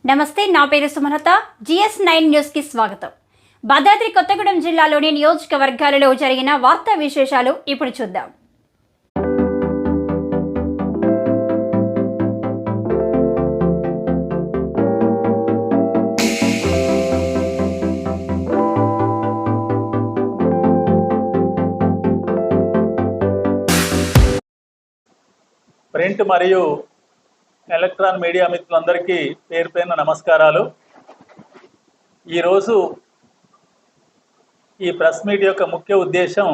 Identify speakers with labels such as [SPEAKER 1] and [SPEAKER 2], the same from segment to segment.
[SPEAKER 1] నమస్తే, నా పేరు సుమలత. GS9 న్యూస్ కి స్వాగతం. భద్రాద్రి కొత్తగూడెం జిల్లాలోని నియోజకవర్గాలలో జరిగిన వార్తా విశేషాలు ఇప్పుడు చూద్దాం.
[SPEAKER 2] ప్రింట్ మరియు ఎలక్ట్రాన్ మీడియా మిత్రులందరికీ పేరు పేరున నమస్కారాలు. ఈరోజు ఈ ప్రెస్ మీట్ యొక్క ముఖ్య ఉద్దేశం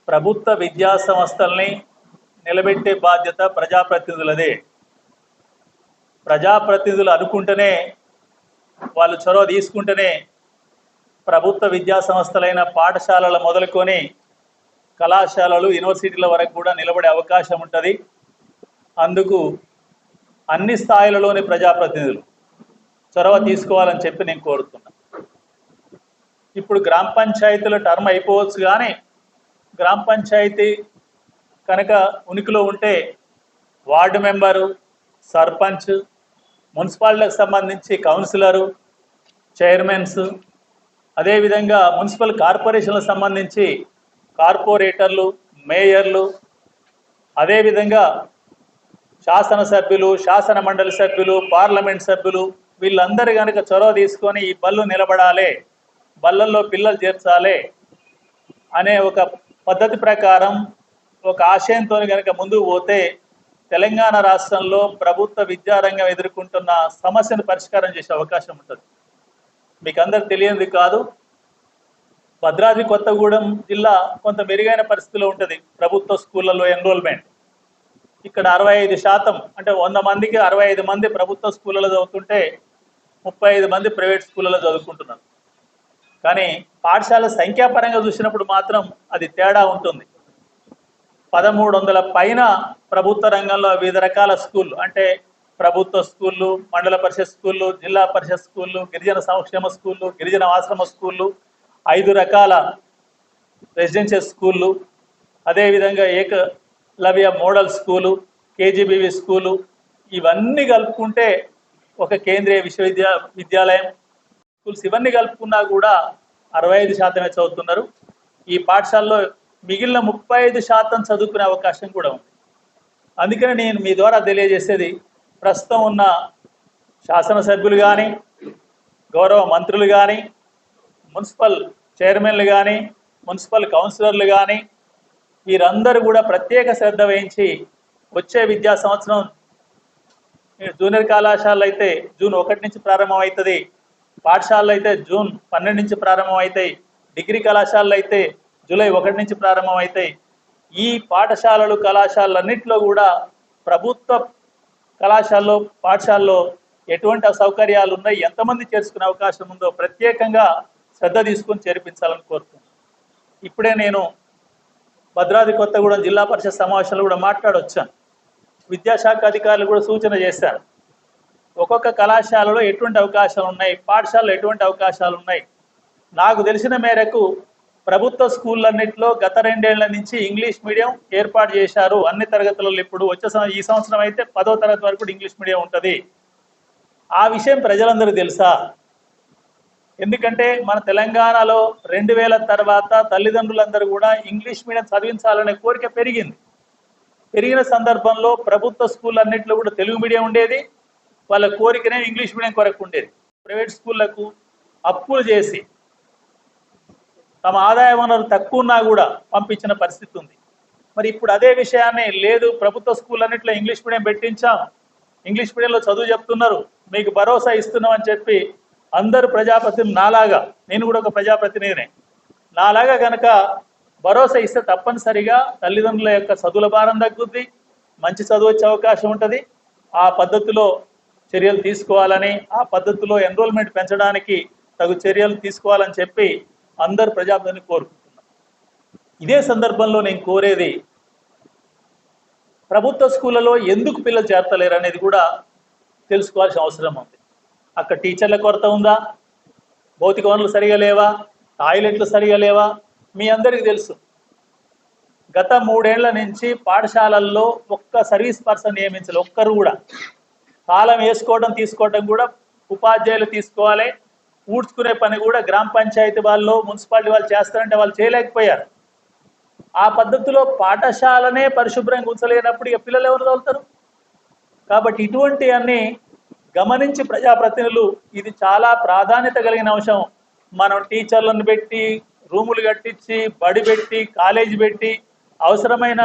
[SPEAKER 2] ప్రభుత్వ విద్యా సంస్థల్ని నిలబెట్టే బాధ్యత ప్రజాప్రతినిధులదే. ప్రజాప్రతినిధులు అనుకుంటేనే, వాళ్ళు చొరవ తీసుకుంటేనే ప్రభుత్వ విద్యా సంస్థలైన పాఠశాలల మొదలుకొని కళాశాలలు, యూనివర్సిటీల వరకు కూడా నిలబడే అవకాశం ఉంటుంది. అందుకు అన్ని స్థాయిలలోని ప్రజాప్రతినిధులు చొరవ తీసుకోవాలని చెప్పి నేను కోరుతున్నా. ఇప్పుడు గ్రామ పంచాయతీల టర్మ్ అయిపోవచ్చు, కానీ గ్రామ పంచాయతీ కనుక ఉనికిలో ఉంటే వార్డు మెంబరు, సర్పంచ్, మున్సిపాలిటీలకు సంబంధించి కౌన్సిలరు, చైర్మన్స్, అదేవిధంగా మున్సిపల్ కార్పొరేషన్లకు సంబంధించి కార్పొరేటర్లు, మేయర్లు, అదేవిధంగా శాసనసభ్యులు, శాసన మండలి సభ్యులు, పార్లమెంట్ సభ్యులు, వీళ్ళందరూ కనుక చొరవ తీసుకొని ఈ బళ్ళు నిలబడాలి, బళ్ళల్లో పిల్లలు చేర్చాలి అనే ఒక పద్ధతి ప్రకారం, ఒక ఆశయంతో కనుక ముందుకు పోతే తెలంగాణ రాష్ట్రంలో ప్రభుత్వ విద్యారంగం ఎదుర్కొంటున్న సమస్యను పరిష్కారం చేసే అవకాశం ఉంటుంది. మీకు అందరికి తెలియనిది కాదు, భద్రాద్రి కొత్తగూడెం జిల్లా కొంత మెరుగైన పరిస్థితిలో ఉంటుంది. ప్రభుత్వ స్కూళ్ళలో ఎన్రోల్మెంట్ ఇక్కడ 65%, అంటే 100 మందికి 65 మంది ప్రభుత్వ స్కూళ్ళలో చదువుతుంటే 35 మంది ప్రైవేట్ స్కూళ్ళలో చదువుకుంటున్నారు. కానీ పాఠశాల సంఖ్యాపరంగా చూసినప్పుడు మాత్రం అది తేడా ఉంటుంది. 1300 పైన ప్రభుత్వ రంగంలో వివిధ రకాల స్కూళ్ళు, అంటే ప్రభుత్వ స్కూళ్ళు, మండల పరిషత్ స్కూళ్ళు, జిల్లా పరిషత్ స్కూళ్ళు, గిరిజన సంక్షేమ స్కూళ్ళు, గిరిజన ఆశ్రమ స్కూళ్ళు, 5 రకాల రెసిడెన్షియల్ స్కూళ్ళు, అదేవిధంగా Ekalavya model school, KGBV school, ఇవన్నీ కలుపుకుంటే ఒక కేంద్రీయ విద్యాలయం స్కూల్స్, ఇవన్నీ కలుపుకున్నా కూడా 65% చదువుతున్నారు. ఈ పాఠశాలలో మిగిలిన 35% చదువుకునే అవకాశం కూడా ఉంది. అందుకని నేను మీ ద్వారా తెలియజేసేది, ప్రస్తుతం ఉన్న శాసనసభ్యులు కానీ, గౌరవ మంత్రులు కానీ, మున్సిపల్ చైర్మన్లు కానీ, మున్సిపల్ కౌన్సిలర్లు కానీ, వీరందరూ కూడా ప్రత్యేక శ్రద్ధ వహించి వచ్చే విద్యా సంవత్సరం జూనియర్ కళాశాలలు అయితే జూన్ 1 నుంచి ప్రారంభం అవుతుంది, పాఠశాలలు అయితే జూన్ 12 నుంచి ప్రారంభం అవుతాయి, డిగ్రీ కళాశాలలు అయితే జూలై 1 నుంచి ప్రారంభం అవుతాయి. ఈ పాఠశాలలు, కళాశాలన్నింటిలో కూడా ప్రభుత్వ కళాశాలలో, పాఠశాలలో ఎటువంటి అసౌకర్యాలు ఉన్నాయి, ఎంతమంది చేర్చుకునే అవకాశం ఉందో ప్రత్యేకంగా శ్రద్ధ తీసుకొని చేర్పించాలని కోరుతున్నాను. ఇప్పుడే నేను భద్రాద్రి కొత్తగూడెం జిల్లా పరిషత్ సమావేశంలో కూడా మాట్లాడొచ్చాను. విద్యాశాఖ అధికారులు కూడా సూచన చేశారు. ఒక్కొక్క కళాశాలలో ఎటువంటి అవకాశాలు ఉన్నాయి, పాఠశాలలో ఎటువంటి అవకాశాలు ఉన్నాయి. నాకు తెలిసిన మేరకు ప్రభుత్వ స్కూళ్ళన్నింటిలో గత 2 ఏళ్ల నుంచి ఇంగ్లీష్ మీడియం ఏర్పాటు చేశారు అన్ని తరగతులలో. ఇప్పుడు ఈ సంవత్సరం అయితే 10వ తరగతి వరకు ఇంగ్లీష్ మీడియం ఉంటుంది. ఆ విషయం ప్రజలందరూ తెలుసా? ఎందుకంటే మన తెలంగాణలో 2000 తర్వాత తల్లిదండ్రులందరూ కూడా ఇంగ్లీష్ మీడియం చదివించాలనే కోరిక పెరిగిన సందర్భంలో ప్రభుత్వ స్కూల్ అన్నింటిలో కూడా తెలుగు మీడియం ఉండేది. వాళ్ళ కోరికనే ఇంగ్లీష్ మీడియం కొరకు ఉండేది. ప్రైవేట్ స్కూళ్లకు అప్పులు చేసి తమ ఆదాయ వనరు తక్కువ ఉన్నా కూడా పంపించిన పరిస్థితి ఉంది. మరి ఇప్పుడు అదే విషయాన్ని, లేదు ప్రభుత్వ స్కూల్ అన్నింటిలో ఇంగ్లీష్ మీడియం పెట్టించాం, ఇంగ్లీష్ మీడియంలో చదువు చెప్తున్నారు, మీకు భరోసా ఇస్తున్నాం అని చెప్పి అందరు ప్రజాప్రతినిధులు, నాలాగా నేను కూడా ఒక ప్రజాప్రతినిధినే, నాలాగా కనుక భరోసా ఇస్తే తప్పనిసరిగా తల్లిదండ్రుల యొక్క చదువుల భారం తగ్గుద్ది, మంచి చదువు వచ్చే అవకాశం ఉంటుంది. ఆ పద్ధతిలో చర్యలు తీసుకోవాలని, ఆ పద్ధతిలో ఎన్రోల్మెంట్ పెంచడానికి తగు చర్యలు తీసుకోవాలని చెప్పి అందరు ప్రజాప్రతినిధులు కోరుకుంటున్నారు. ఇదే సందర్భంలో నేను కోరేది, ప్రభుత్వ స్కూళ్ళలో ఎందుకు పిల్లలు చేర్తలేరు అనేది కూడా తెలుసుకోవాల్సిన అవసరం ఉంది. అక్కడ టీచర్ల కొరత ఉందా, భౌతిక వనరులు సరిగా లేవా, టాయిలెట్లు సరిగా లేవా? మీ అందరికీ తెలుసు, గత 3 ఏళ్ల నుంచి పాఠశాలల్లో ఒక్క సర్వీస్ పర్సన్ నియమించలేదు, ఒక్కరు కూడా. తాళం వేసుకోవడం తీసుకోవడం కూడా ఉపాధ్యాయులు తీసుకోవాలి. ఊడ్చుకునే పని కూడా గ్రామ పంచాయతీ వాళ్ళు మున్సిపాలిటీ వాళ్ళు చేస్తారంటే వాళ్ళు చేయలేకపోయారు. ఆ పద్ధతిలో పాఠశాలనే పరిశుభ్రంగా ఉంచలేనప్పుడు ఇక పిల్లలు ఎవరు చదువుతారు? కాబట్టి ఇటువంటి అన్ని గమనించి ప్రజాప్రతినిధులు ఇది చాలా ప్రాధాన్యత కలిగిన అంశం. మనం టీచర్లను పెట్టి రూములు కట్టించి బడి పెట్టి కాలేజీ పెట్టి అవసరమైన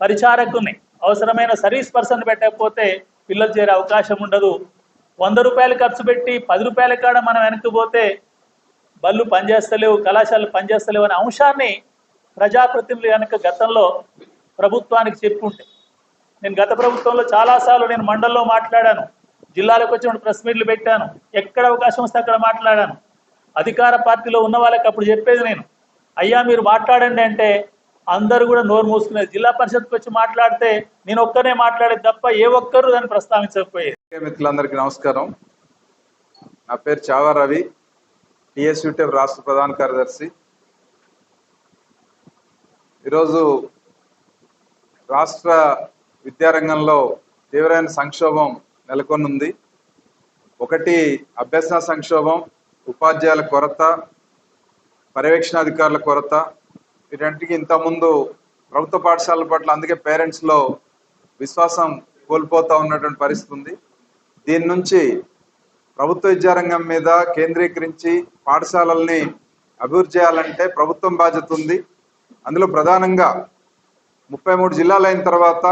[SPEAKER 2] పరిచారకుని అవసరమైన సర్వీస్ పర్సన్ పెట్టకపోతే పిల్లలు చేరే అవకాశం ఉండదు. 100 రూపాయలు ఖర్చు పెట్టి 10 రూపాయల కాడ మనం వెనక్కి పోతే బళ్ళు పనిచేస్తలేవు, కళాశాలలు పనిచేస్తలేవు అనే అంశాన్ని ప్రజాప్రతినిధులు కనుక గతంలో ప్రభుత్వానికి చెప్పుంటే, నేను గత ప్రభుత్వంలో చాలాసార్లు నేను మండలంలో మాట్లాడాను, జిల్లాలకు వచ్చిన ప్రెస్ మీట్లు పెట్టాను, ఎక్కడ అవకాశం వస్తే అక్కడ మాట్లాడాను. అధికార పార్టీలో ఉన్న వాళ్ళకి అప్పుడు చెప్పేది నేను, అయ్యా మీరు మాట్లాడండి అంటే అందరూ కూడా నోరు మూసుకునేది. జిల్లా పరిషత్కి వచ్చి మాట్లాడితే నేను ఒక్కనే మాట్లాడేది తప్ప ఏ ఒక్కరు దాన్ని ప్రస్తావించకపోయేది.
[SPEAKER 3] మిత్రులందరికీ నమస్కారం. నా పేరు చావా రవి, టీఎస్యూటీఎఫ్ రాష్ట్ర ప్రధాన కార్యదర్శి. ఈరోజు రాష్ట్ర విద్యారంగంలో తీవ్రమైన సంక్షోభం నెలకొనుంది. ఒకటి అభ్యసన సంక్షోభం, ఉపాధ్యాయుల కొరత, పర్యవేక్షణాధికారుల కొరత. వీటన్నిటికీ ఇంతకుముందు ప్రభుత్వ పాఠశాలల పట్ల అందుకే పేరెంట్స్లో విశ్వాసం కోల్పోతూ ఉన్నటువంటి పరిస్థితి ఉంది. దీని నుంచి ప్రభుత్వ విద్యారంగం మీద కేంద్రీకరించి పాఠశాలల్ని అభివృద్ధి చేయాలంటే ప్రభుత్వం బాధ్యత ఉంది. అందులో ప్రధానంగా 33 జిల్లాలు అయిన తర్వాత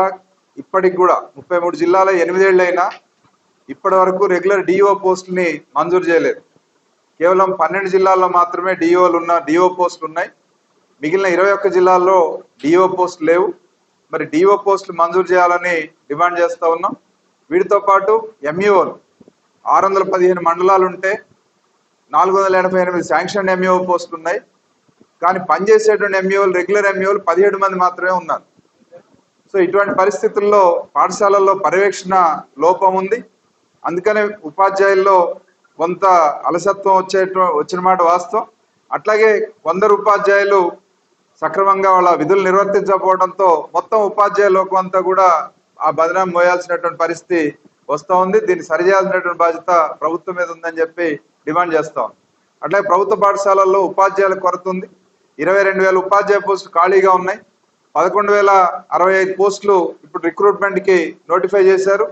[SPEAKER 3] ఇప్పటికి కూడా 33 జిల్లాలో 8 ఏళ్ళైనా ఇప్పటి వరకు రెగ్యులర్ డిఓ పోస్టుని మంజూరు చేయలేదు. కేవలం 12 జిల్లాల్లో మాత్రమే డిఓ పోస్టులు ఉన్నాయి. మిగిలిన 21 జిల్లాల్లో డిఓ పోస్టులు లేవు. మరి డిఓ పోస్టులు మంజూరు చేయాలని డిమాండ్ చేస్తూ ఉన్నాం. వీటితో పాటు ఎంఈఓలు 615 మండలాలు ఉంటే 488 శాంక్షన్ ఎంఈఓ పోస్టులు ఉన్నాయి. కానీ పనిచేసేటువంటి ఎంఈఓలు, రెగ్యులర్ ఎంఈఓలు 17 మంది మాత్రమే ఉన్నారు. సో ఇటువంటి పరిస్థితుల్లో పాఠశాలల్లో పర్యవేక్షణ లోపం ఉంది. అందుకనే ఉపాధ్యాయుల్లో కొంత అలసత్వం వచ్చిన మాట వాస్తవం. అట్లాగే కొందరు ఉపాధ్యాయులు సక్రమంగా వాళ్ళ విధులు నిర్వర్తించకపోవడంతో మొత్తం ఉపాధ్యాయ లోకం అంతా కూడా ఆ బదనాం మోయాల్సినటువంటి పరిస్థితి వస్తూ ఉంది. దీన్ని సరిచేయాల్సినటువంటి బాధ్యత ప్రభుత్వం మీద ఉందని చెప్పి డిమాండ్ చేస్తాం. అట్లాగే ప్రభుత్వ పాఠశాలల్లో ఉపాధ్యాయుల కొరత ఉంది. 22,000 ఉపాధ్యాయ పోస్టులు ఖాళీగా ఉన్నాయి. 11,065 పోస్టులు ఇప్పుడు రిక్రూట్మెంట్కి నోటిఫై చేశారు.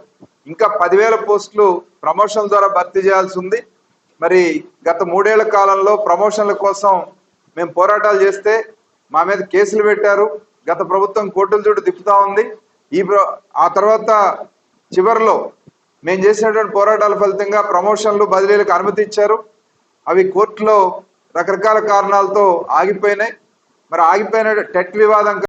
[SPEAKER 3] ఇంకా 10,000 పోస్టులు ప్రమోషన్ల ద్వారా భర్తీ చేయాల్సి ఉంది. మరి గత 3 ఏళ్ల కాలంలో ప్రమోషన్ల కోసం మేము పోరాటాలు చేస్తే మా మీద కేసులు పెట్టారు. గత ప్రభుత్వం కోర్టుల చుట్టూ తిప్పుతా ఉంది. ఆ తర్వాత చివరిలో మేము చేసినటువంటి పోరాటాల ఫలితంగా ప్రమోషన్లు బదిలీలకు అనుమతి ఇచ్చారు. అవి కోర్టులో రకరకాల కారణాలతో ఆగిపోయినాయి. మరి ఆగిపోయిన టెట్ వివాదం